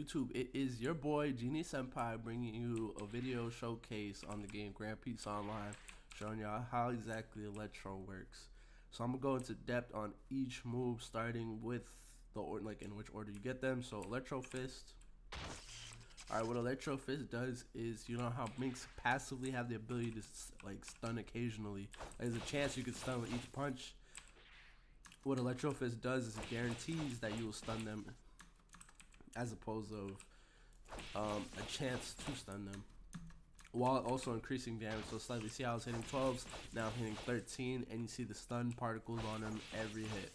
YouTube? It is your boy Jeaniesenpai bringing you a video showcase on the game Gamepasses Online, showing y'all how exactly Electro works. So I'm gonna go into depth on each move, starting with the in which order you get them. So Electro Fist. Alright, what Electro Fist does is, you know how Minks passively have the ability to stun occasionally. There's a chance you can stun with each punch. What Electro Fist does is it guarantees that you will stun them, as opposed to a chance to stun them, while also increasing damage. So slightly, see how I was hitting 12s, now I'm hitting 13, and you see the stun particles on them every hit.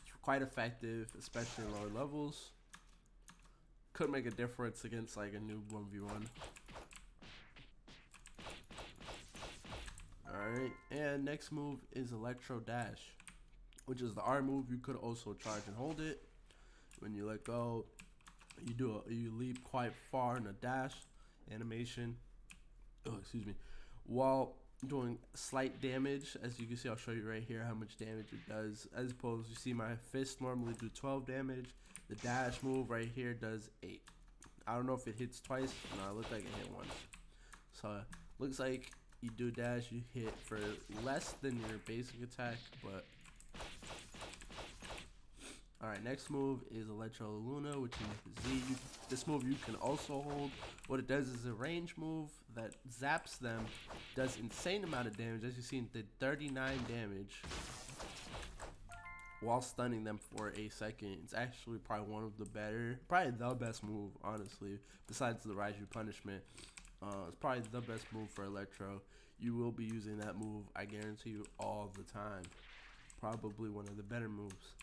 It's quite effective, especially in lower levels. Could make a difference against like a noob 1v1. Alright, and next move is Electro Dash, which is the R move. You could also charge and hold it. When you let go, you leap quite far in a dash animation. Oh, excuse me. While doing slight damage, as you can see, I'll show you right here how much damage it does. As opposed, you see my fist normally do 12 damage. The dash move right here does 8. I don't know if it hits twice. No, it looks like it hit once. So looks like you do dash, you hit for less than your basic attack, but. Alright, next move is Electro Luna, which is Z. This move you can also hold. What it does is a range move that zaps them, does insane amount of damage. As you see, it did 39 damage while stunning them for a second. It's actually probably one of the better, probably the best move, honestly, besides the Raiju punishment. It's probably the best move for Electro. You will be using that move, I guarantee you, all the time. Probably one of the better moves.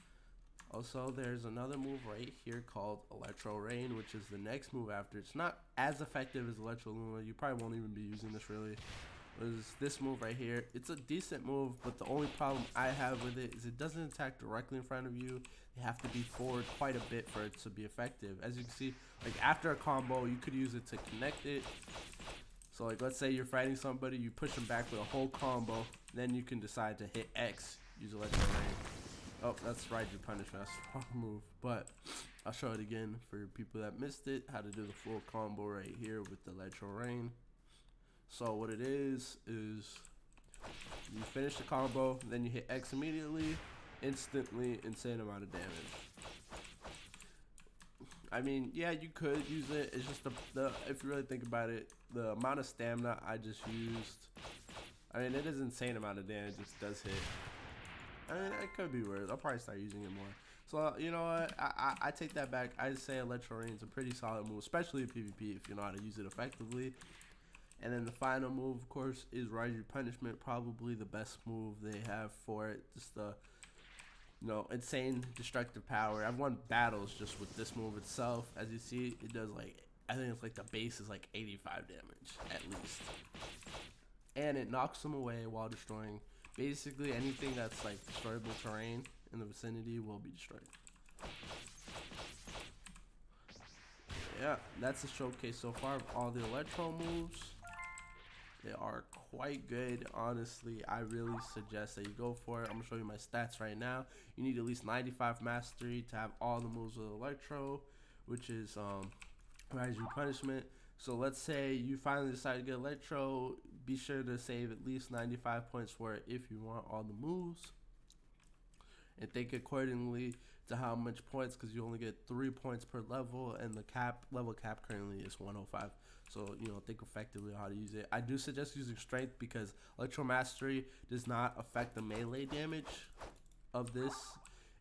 Also, there's another move right here called Electro Rain, which is the next move after. It's not as effective as Electro Luna. You probably won't even be using this really. Is this move right here. It's a decent move, but the only problem I have with it is it doesn't attack directly in front of you. You have to be forward quite a bit for it to be effective. As you can see, like after a combo, you could use it to connect it. So like let's say you're fighting somebody, you push them back with a whole combo, then you can decide to hit X, use Electro Rain. Oh, that's Raiju punishment. That's the wrong move. But I'll show it again for people that missed it, how to do the full combo right here with the Electro Rain. So what it is you finish the combo, then you hit X immediately, instantly, insane amount of damage. I mean, yeah, you could use it. It's just the if you really think about it, the amount of stamina I just used, I mean, it is insane amount of damage. It does hit. I mean, it could be worse. I'll probably start using it more. So, you know what? I take that back. I'd say Electro Rain is a pretty solid move, especially in PvP if you know how to use it effectively. And then the final move, of course, is Raiju Punishment. Probably the best move they have for it. Just the, you know, insane destructive power. I've won battles just with this move itself. As you see, it does like, I think it's like the base is like 85 damage at least. And it knocks them away while destroying. Basically, anything that's like destroyable terrain in the vicinity will be destroyed. Yeah, that's the showcase so far of all the Electro moves. They are quite good, honestly. I really suggest that you go for it. I'm gonna show you my stats right now. You need at least 95 mastery to have all the moves with Electro, which is Raiju Punishment. So let's say you finally decide to get Electro, be sure to save at least 95 points for it if you want all the moves. And think accordingly to how much points, because you only get 3 points per level, and the level cap currently is 105. So, you know, think effectively on how to use it. I do suggest using Strength because Electro Mastery does not affect the melee damage of this.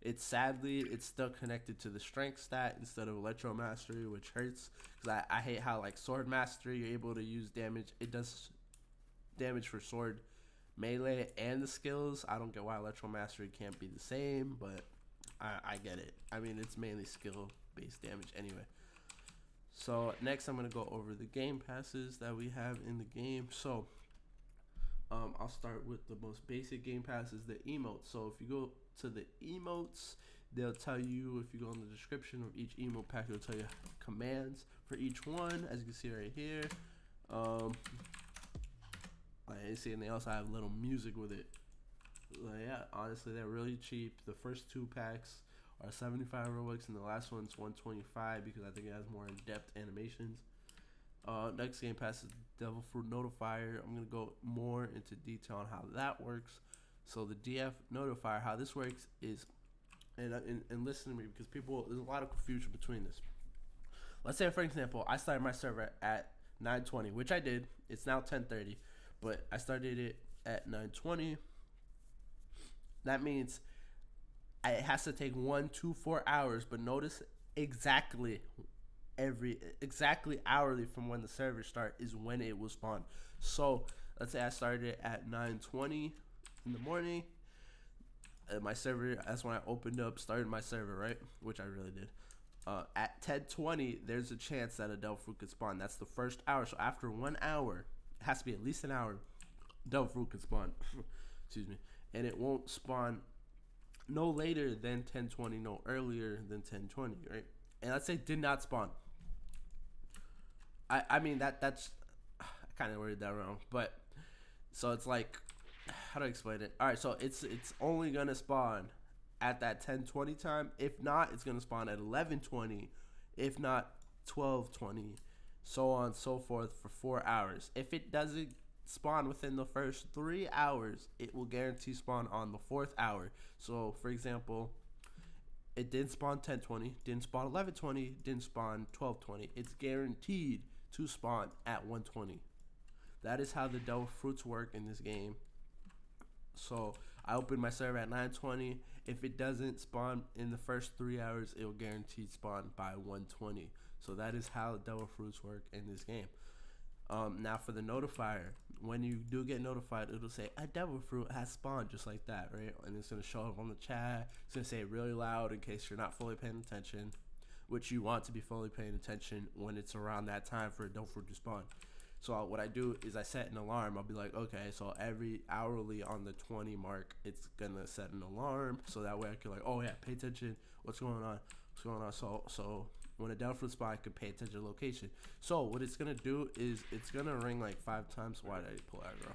It's sadly, it's still connected to the strength stat instead of Electro Mastery, which hurts. Because I hate how, like, Sword Mastery, you're able to use damage. It does damage for sword, melee, and the skills. I don't get why Electro Mastery can't be the same, but I get it. I mean, it's mainly skill-based damage anyway. So, next I'm going to go over the game passes that we have in the game. So, I'll start with the most basic game passes, the emotes. So if you go to the emotes, they'll tell you, if you go in the description of each emote pack, it'll tell you commands for each one, as you can see right here. Like you see, and they also have little music with it. Like, yeah, honestly, they're really cheap. The first 2 packs are 75 Robux, and the last one's 125 because I think it has more in-depth animations. Next game pass is Devil Fruit Notifier. I'm gonna go more into detail on how that works. So the DF Notifier, how this works is, and listen to me because there's a lot of confusion between this. Let's say, for example, I started my server at 9:20, which I did. It's now 10:30, but I started it at 9:20. That means it has to take 1, 2, 4 hours, but notice exactly hourly from when the server start is when it will spawn. So let's say I started it at 9:20 in the morning. My server, that's when I started my server, right? Which I really did. At 10:20, there's a chance that a Devil Fruit could spawn. That's the first hour. So after 1 hour, it has to be at least an hour, Devil Fruit could spawn. Excuse me. And it won't spawn no later than 10:20, no earlier than 10:20, right? And let's say it did not spawn. I mean that's I kind of worded that wrong, but so it's like, how do I explain it? All right, so it's only gonna spawn at that 10:20 time. If not, it's gonna spawn at 11:20. If not, 12:20, so on and so forth for 4 hours. If it doesn't spawn within the first 3 hours, it will guarantee spawn on the 4th hour. So for example, it didn't spawn 10:20, didn't spawn 11:20, didn't spawn 12:20. It's guaranteed to spawn at 1:20. That is how the Devil Fruits work in this game. So I opened my server at 9:20. If it doesn't spawn in the first 3 hours, it will guarantee spawn by 1:20. So that is how Devil Fruits work in this game. Now for the notifier, when you do get notified, it'll say a Devil Fruit has spawned, just like that, right? And it's gonna show up on the chat. It's gonna say it really loud in case you're not fully paying attention, which you want to be fully paying attention when it's around that time for a Devil Fruit to spawn. So what I do is I set an alarm. I'll be like, okay, so every hourly on the 20 mark, it's gonna set an alarm, so that way I can like, oh yeah, pay attention. What's going on? So when a Devil Fruit spawn, I can pay attention to location. So what it's gonna do is it's gonna ring like 5 times. Why did I pull aggro?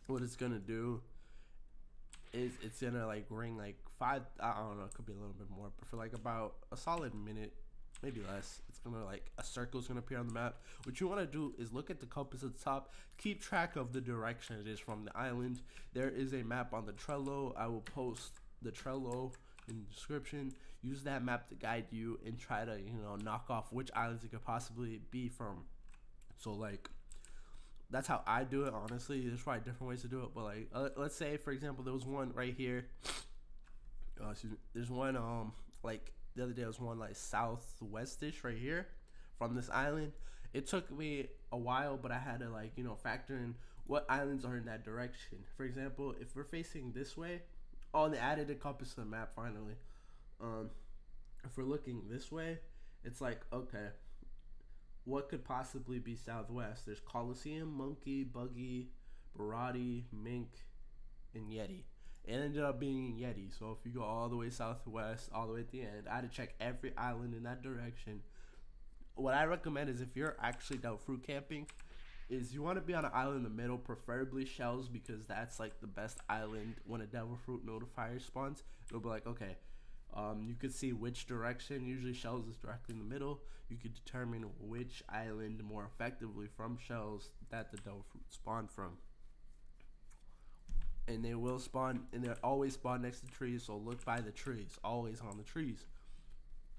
What it's gonna do is it's gonna like ring like 5. I don't know. It could be a little bit more, but for like about a solid minute, maybe less. It's gonna like a circle's gonna appear on the map. What you want to do is look at the compass at the top, keep track of the direction it is from the island. There is a map on the Trello. I will post the Trello in the description. Use that map to guide you and try to, knock off which islands it could possibly be from. So like, that's how I do it. Honestly, there's probably different ways to do it, but like, let's say for example there was one right here. Excuse me. There's one like the other day, was one like southwestish right here from this island. It took me a while, but I had to like factor in what islands are in that direction. For example, if we're facing this way, oh, they added a compass to the map finally. If we're looking this way, it's like, okay, what could possibly be southwest? There's Coliseum, Monkey, Buggy, Barati, Mink, and Yeti. It ended up being Yeti. So if you go all the way southwest, all the way at the end, I had to check every island in that direction. What I recommend is if you're actually Devil Fruit camping, is you want to be on an island in the middle, preferably Shells, because that's like the best island when a Devil Fruit notifier spawns. It'll be like, okay, you could see which direction. Usually Shells is directly in the middle. You could determine which island more effectively from Shells that the Devil Fruit spawn from. And they will spawn, and they always spawn next to trees, so look by the trees, always on the trees.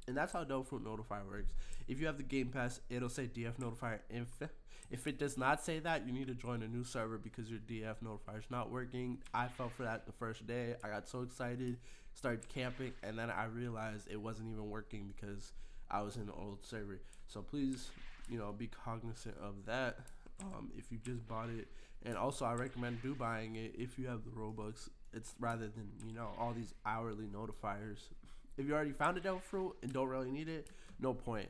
And that's how Devil Fruit Notifier works. If you have the Game Pass, it'll say DF Notifier Inf. If it does not say that, you need to join a new server because your DF Notifier is not working. I fell for that the first day. I got so excited, started camping, and then I realized it wasn't even working because I was in the old server. So please, be cognizant of that if you just bought it. And also, I recommend buying it if you have the Robux. It's rather than, all these hourly notifiers. If you already found a Devil Fruit and don't really need it, no point,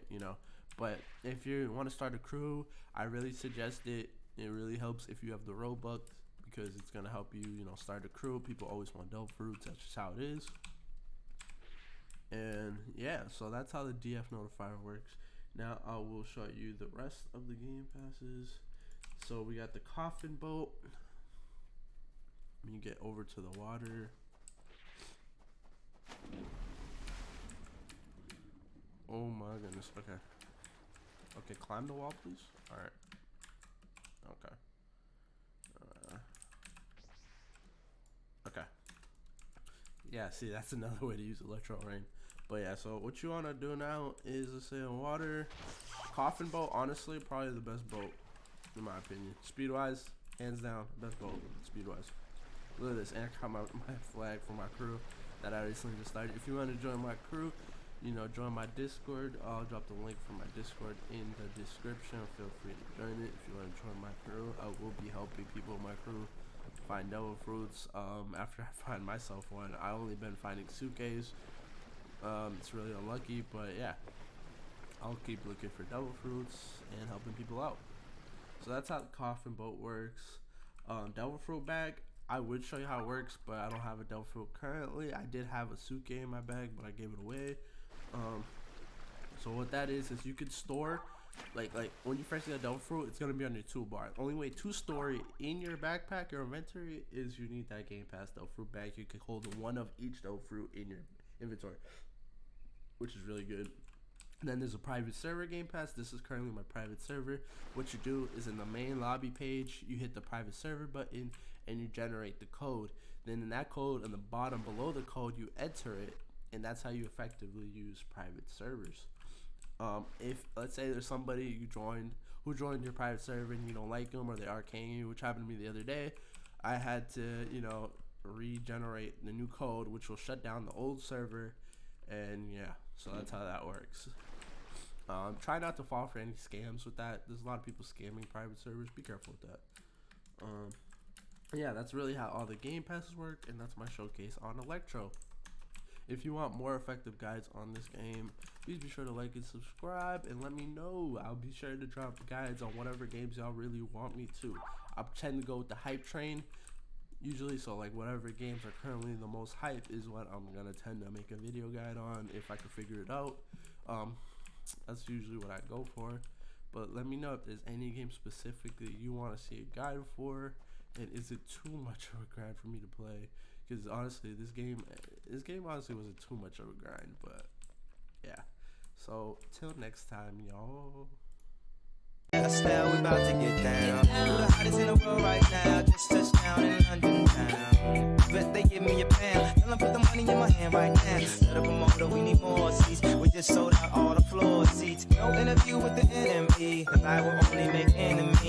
But if you want to start a crew, I really suggest it. It really helps if you have the Robux because it's going to help you, start a crew. People always want Devil Fruits. That's just how it is. And yeah, so that's how the DF Notifier works. Now I will show you the rest of the game passes. So we got the coffin boat. When you get over to the water, Oh my goodness. Okay. Okay, climb the wall, please. All right. Okay. Okay. Yeah, see, that's another way to use Electro Rain. But yeah, so what you want to do now is, let's say, in water. Coffin boat, honestly, probably the best boat, in my opinion. Speed-wise, hands down, best boat, speed-wise. Look at this, and I got my flag for my crew that I recently just started. If you want to join my crew, you know, join my Discord. I'll drop the link for my Discord in the description. Feel free to join it if you want to join my crew. I will be helping people in my crew find devil fruits. After I find myself one, I only been finding suitcase. It's really unlucky, but yeah, I'll keep looking for devil fruits and helping people out. So that's how the coffin boat works. Devil fruit bag, I would show you how it works, but I don't have a devil fruit currently. I did have a suitcase in my bag, but I gave it away. So what that is you could store, like when you first get a devil fruit, it's gonna be on your toolbar. The only way to store it in your backpack or inventory is you need that Game Pass devil fruit bag. You can hold one of each devil fruit in your inventory, which is really good. And then there's a private server Game Pass. This is currently my private server. What you do is in the main lobby page, you hit the private server button and you generate the code. Then in that code, on the bottom below the code, you enter it, and that's how you effectively use private servers. If let's say there's somebody who joined your private server and you don't like them, or they arcane you, which happened to me the other day, I had to, you know, regenerate the new code, which will shut down the old server. And yeah, so that's how that works. Try not to fall for any scams with that. There's a lot of people scamming private servers. Be careful with that. Yeah, that's really how all the game passes work, and that's my showcase on Electro. If you want more effective guides on this game, please be sure to like and subscribe, and let me know. I'll be sure to drop guides on whatever games y'all really want me to. I tend to go with the hype train usually, so like whatever games are currently the most hype is what I'm gonna tend to make a video guide on if I can figure it out. That's usually what I go for. But let me know if there's any game specifically you want to see a guide for, and is it too much of a grind for me to play? Because honestly, this game honestly wasn't too much of a grind. But yeah, so till next time, y'all. Estelle, we about to get down. We're the hottest in the world right now. Just touched down in London town. Bet they give me a pound. Tell them put the money in my hand right now. Set up a motor, we need more seats. We just sold out all the floor seats. No interview with the enemy, cause I will only make enemies.